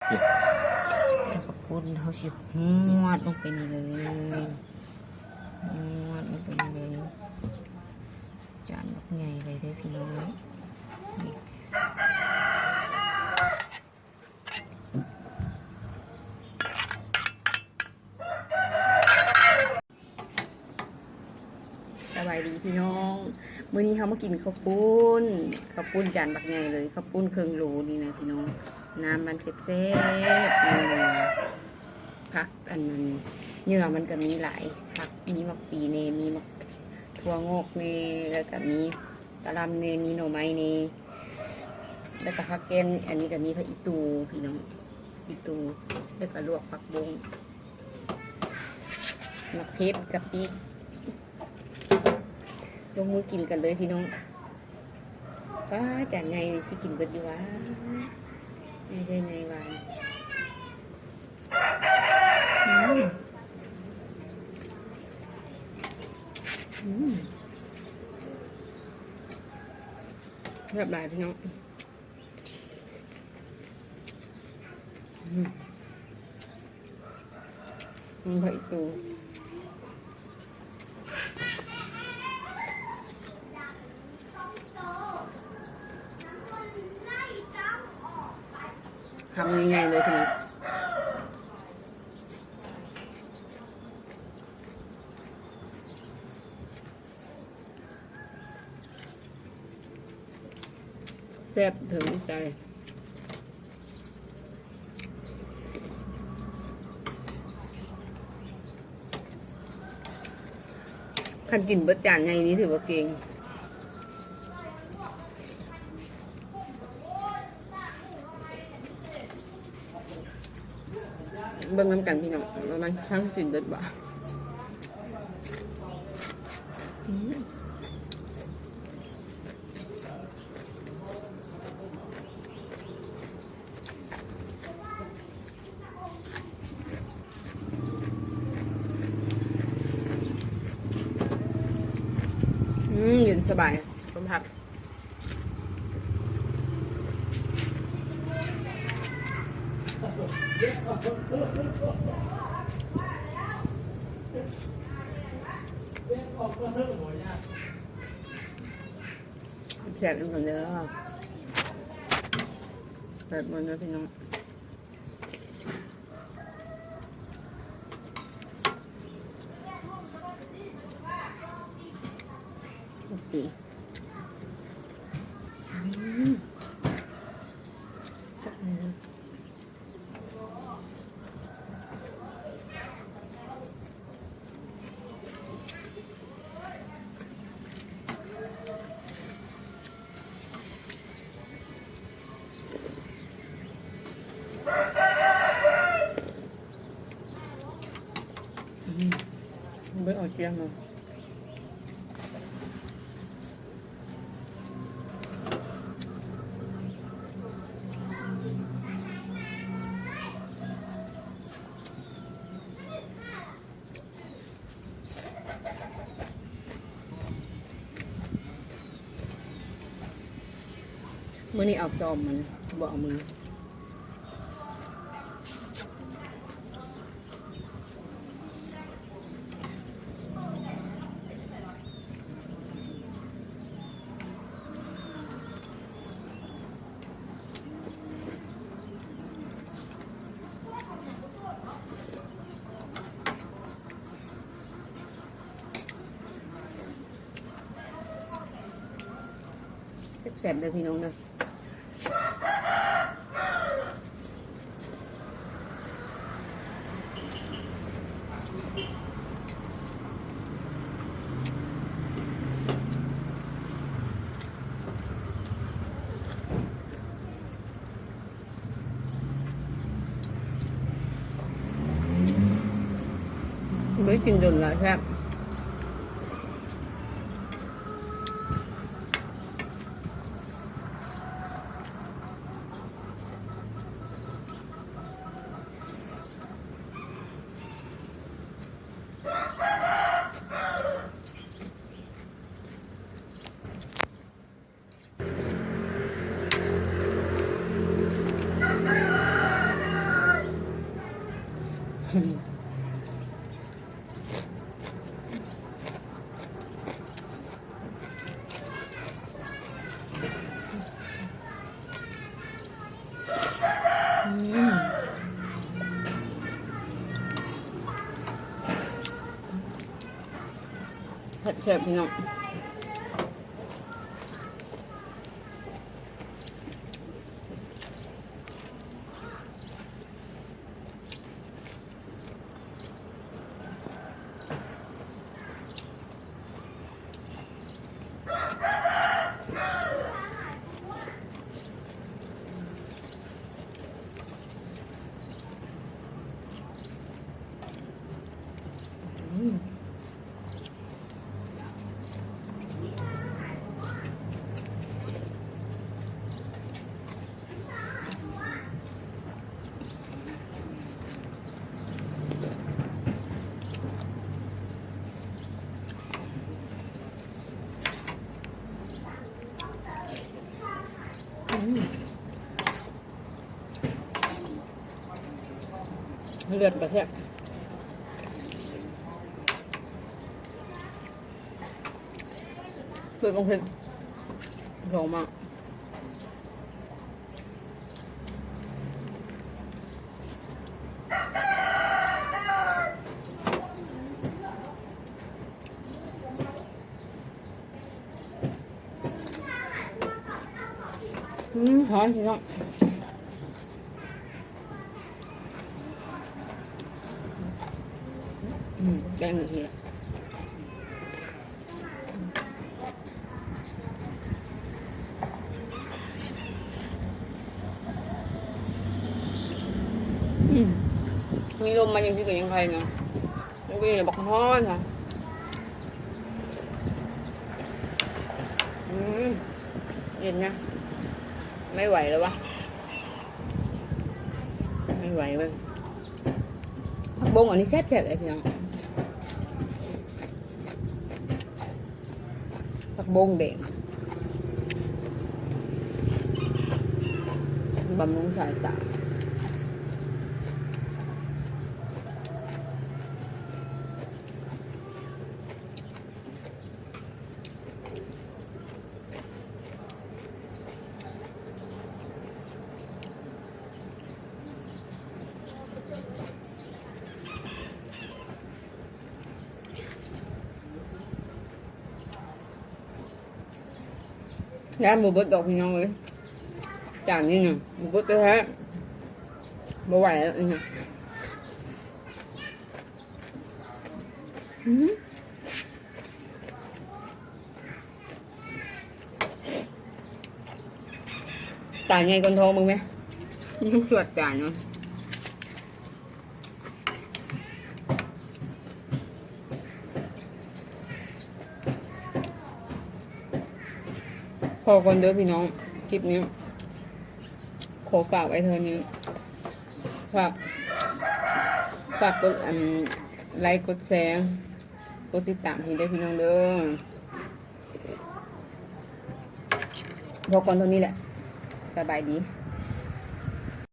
ขอบคุณเขาสิหวดลงไปนี่เลยหวดลงไปนี่เลยจานบักใหญ่เลยได้พี่น้องเลยนี่สบายดีพี่น้องมื้อนี้เขามากินข้าวปุ้นจานบักใหญ่เลยข้าวปุ้นเครื่องโหลนี่นะพี่น้องน้ำมันแซ่บๆผักอันนั้นเนื้อมันก็มีหลายผักมีมักปีเนมีมักถั่วงอกเนแล้วก็มีกะหล่ำเนมีหน่อไม้เนแล้วก็ผักแกนอันนี้ก็มีผักอีตูพี่น้องอีตูแล้วก็ลวกผักบงมักเพชรกะปิลงมือกินกันเลยพี่น้องว้าจานไงสิกินเบิดดีวะไงได้ไงวะเรียบร้อยพี่น้องผักอีตูทำยังไงเลยทีนี้แซ่บถึงใจคันกินเบิดจานไงนี้ถือว่าเก่งเบิ่งน้ำกันพี่น้องมันทั้งกินเบิดบ่เย็นสบายต้มผักแซ่บมันเยอะแบบมันนะพี่น้องโอเคสักนิดเบิดออกเจียงเลยมื้อนี้เอาซอมมันบ่เอามือแซ่บๆเลยพี่น้องเด้อไม่กินจนละแซ่บ เผ็ดเผ็ดพี่น้องเลือดกระแทกเปิดบางเพลงหอมมากหอมพี่น้องแกงหนึ่งทีละมีลมมาอย่างที่กับยังไงเนาะยังเป็นแบบบักฮ้อนค่ะเย็นนะไม่ไหวแล้ววะไม่ไหวเว้ยผักบงอันนี้แซ่บๆเลยพี่น้องผักบงแดงบำรุงสายตาย่านบุบดอกพี่น้องเลยจานนี้หนึ่งบุบดแท้บ่ไหวแล้วนี่จานใหญ่กว่าทองมึงไหมสวดจานเนาะพอคนเด้อพี่น้องคลิปนี้ขอฝากไว้เท่านี้ฝากกดไลค์กดแชร์กดติดตามให้ได้พี่น้องเด้อพอก่อนเท่านี้แหละสบายดี